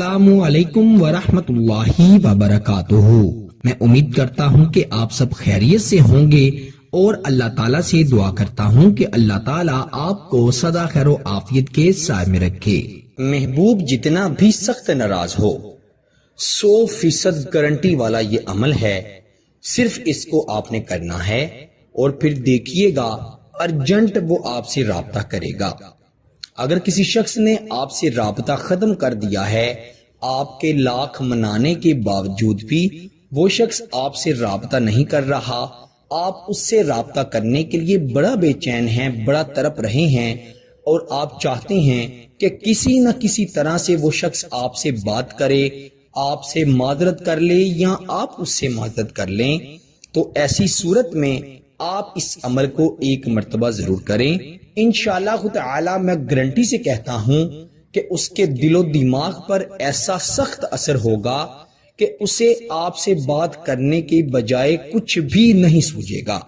السلام علیکم ورحمۃ اللہ وبرکاتہ۔ میں امید کرتا ہوں کہ آپ سب خیریت سے ہوں گے اور اللہ تعالیٰ سے دعا کرتا ہوں کہ اللہ تعالیٰ آپ کو سدا خیر و عافیت کے سائے میں رکھے۔ محبوب جتنا بھی سخت ناراض ہو، 100% گارنٹی والا یہ عمل ہے، صرف اس کو آپ نے کرنا ہے اور پھر دیکھیے گا ارجنٹ وہ آپ سے رابطہ کرے گا۔ اگر کسی شخص نے آپ سے رابطہ ختم کر دیا ہے، آپ کے لاکھ منانے کے باوجود بھی وہ شخص آپ سے رابطہ نہیں کر رہا، آپ اس سے رابطہ کرنے کے لیے بڑا بے چین ہیں، بڑا تڑپ رہے ہیں اور آپ چاہتے ہیں کہ کسی نہ کسی طرح سے وہ شخص آپ سے بات کرے، آپ سے معذرت کر لے یا آپ اس سے معذرت کر لیں، تو ایسی صورت میں آپ اس عمل کو ایک مرتبہ ضرور کریں۔ انشاءاللہ تعالی میں گارنٹی سے کہتا ہوں کہ اس کے دل و دماغ پر ایسا سخت اثر ہوگا کہ اسے آپ سے بات کرنے کے بجائے کچھ بھی نہیں سوچے گا۔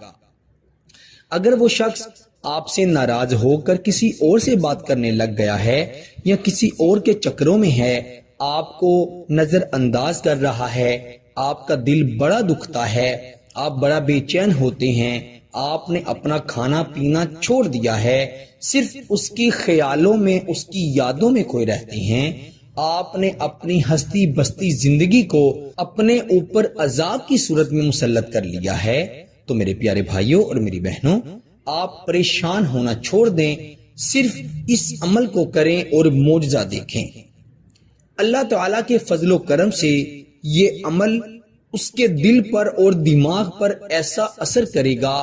اگر وہ شخص آپ سے ناراض ہو کر کسی اور سے بات کرنے لگ گیا ہے یا کسی اور کے چکروں میں ہے، آپ کو نظر انداز کر رہا ہے، آپ کا دل بڑا دکھتا ہے، آپ بڑا بے چین ہوتے ہیں، آپ نے اپنا کھانا پینا چھوڑ دیا ہے، صرف اس کی خیالوں میں، اس کی یادوں میں کھوئے رہتے ہیں، آپ نے اپنی ہستی بستی زندگی کو اپنے اوپر عذاب کی صورت میں مسلط کر لیا ہے، تو میرے پیارے بھائیوں اور میری بہنوں، آپ پریشان ہونا چھوڑ دیں، صرف اس عمل کو کریں اور معجزہ دیکھیں۔ اللہ تعالیٰ کے فضل و کرم سے یہ عمل اس کے دل پر اور دماغ پر ایسا اثر کرے گا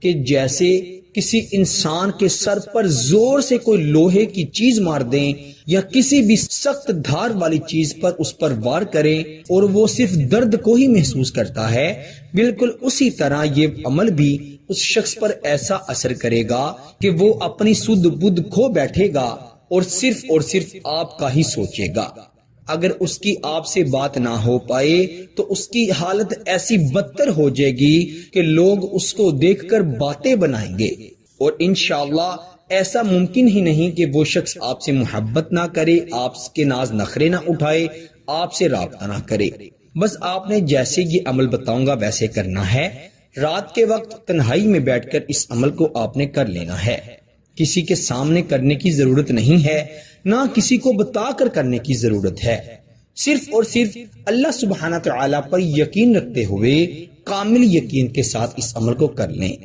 کہ جیسے کسی انسان کے سر پر زور سے کوئی لوہے کی چیز مار دیں یا کسی بھی سخت دھار والی چیز پر اس پر وار کریں اور وہ صرف درد کو ہی محسوس کرتا ہے، بالکل اسی طرح یہ عمل بھی اس شخص پر ایسا اثر کرے گا کہ وہ اپنی سدھ بدھ کھو بیٹھے گا اور صرف آپ کا ہی سوچے گا۔ اگر اس کی آپ سے بات نہ ہو پائے تو اس کی حالت ایسی بدتر ہو جائے گی کہ لوگ اس کو دیکھ کر باتیں بنائیں گے، اور انشاءاللہ ایسا ممکن ہی نہیں کہ وہ شخص آپ سے محبت نہ کرے، آپ کے ناز نخرے نہ اٹھائے، آپ سے رابطہ نہ کرے۔ بس آپ نے جیسے یہ عمل بتاؤں گا ویسے کرنا ہے۔ رات کے وقت تنہائی میں بیٹھ کر اس عمل کو آپ نے کر لینا ہے، کسی کے سامنے کرنے کی ضرورت نہیں ہے، نہ کسی کو بتا کر کرنے کی ضرورت ہے، صرف اور صرف اللہ سبحانہ تعالیٰ پر یقین رکھتے ہوئے کامل یقین کے ساتھ اس عمل کو کر لیں۔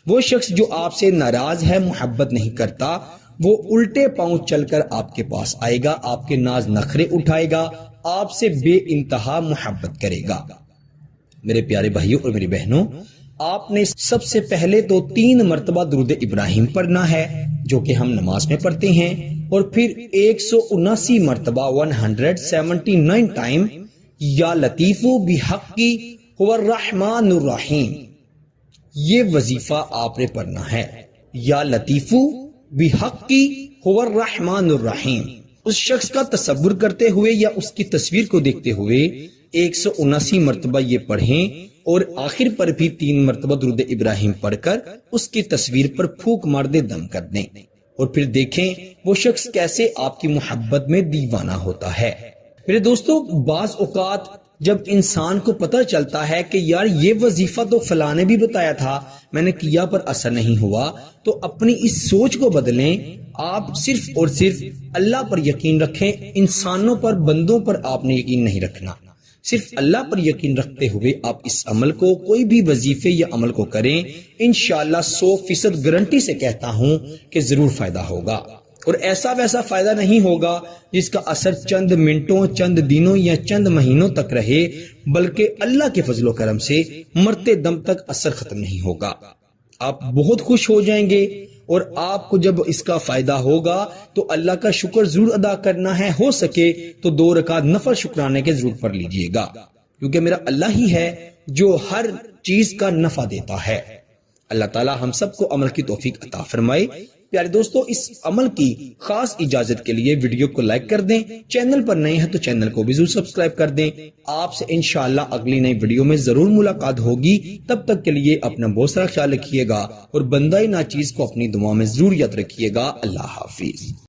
وہ شخص جو آپ سے ناراض ہے، محبت نہیں کرتا، وہ الٹے پاؤں چل کر آپ کے پاس آئے گا، آپ کے ناز نخرے اٹھائے گا، آپ سے بے انتہا محبت کرے گا۔ میرے پیارے بھائیوں اور میری بہنوں، آپ نے سب سے پہلے تو 3 مرتبہ درود ابراہیم پڑھنا ہے جو کہ ہم نماز میں پڑھتے ہیں، اور پھر 179 مرتبہ 179 ٹائم یا لطیف بحق هو الرحمن الرحیم، یہ وظیفہ آپ نے پڑھنا ہے، یا لطیف بحق هو الرحمن الرحیم۔ اس شخص کا تصور کرتے ہوئے یا اس کی تصویر کو دیکھتے ہوئے 179 مرتبہ یہ پڑھیں اور آخر پر بھی 3 مرتبہ درود ابراہیم پڑھ کر اس کی تصویر پر پھونک مار دے، دم کر دیں، اور پھر دیکھیں وہ شخص کیسے آپ کی محبت میں دیوانہ ہوتا ہے۔ میرے دوستو، بعض اوقات جب انسان کو پتہ چلتا ہے کہ یار یہ وظیفہ تو فلاں نے بھی بتایا تھا، میں نے کیا پر اثر نہیں ہوا، تو اپنی اس سوچ کو بدلیں۔ آپ صرف اور صرف اللہ پر یقین رکھیں، انسانوں پر، بندوں پر آپ نے یقین نہیں رکھنا، صرف اللہ پر یقین رکھتے ہوئے آپ اس عمل کو، کوئی بھی وظیفے یا عمل کو کریں، انشاءاللہ 100% گارنٹی سے کہتا ہوں کہ ضرور فائدہ ہوگا، اور ایسا ویسا فائدہ نہیں ہوگا جس کا اثر چند منٹوں، چند دنوں یا چند مہینوں تک رہے، بلکہ اللہ کے فضل و کرم سے مرتے دم تک اثر ختم نہیں ہوگا۔ آپ بہت خوش ہو جائیں گے، اور آپ کو جب اس کا فائدہ ہوگا تو اللہ کا شکر ضرور ادا کرنا ہے، ہو سکے تو 2 رکعت نفل شکرانے کے ضرور پڑھ لیجئے گا، کیونکہ میرا اللہ ہی ہے جو ہر چیز کا نفع دیتا ہے۔ اللہ تعالی ہم سب کو عمل کی توفیق عطا فرمائے۔ پیارے دوستو، اس عمل کی خاص اجازت کے لیے ویڈیو کو لائک کر دیں، چینل پر نئے ہیں تو چینل کو بھی ضرور سبسکرائب کر دیں۔ آپ سے انشاءاللہ اگلی نئی ویڈیو میں ضرور ملاقات ہوگی، تب تک کے لیے اپنا بہت سارا خیال رکھیے گا اور بندہ ناچیز کو اپنی دعا میں ضرور یاد رکھیے گا۔ اللہ حافظ۔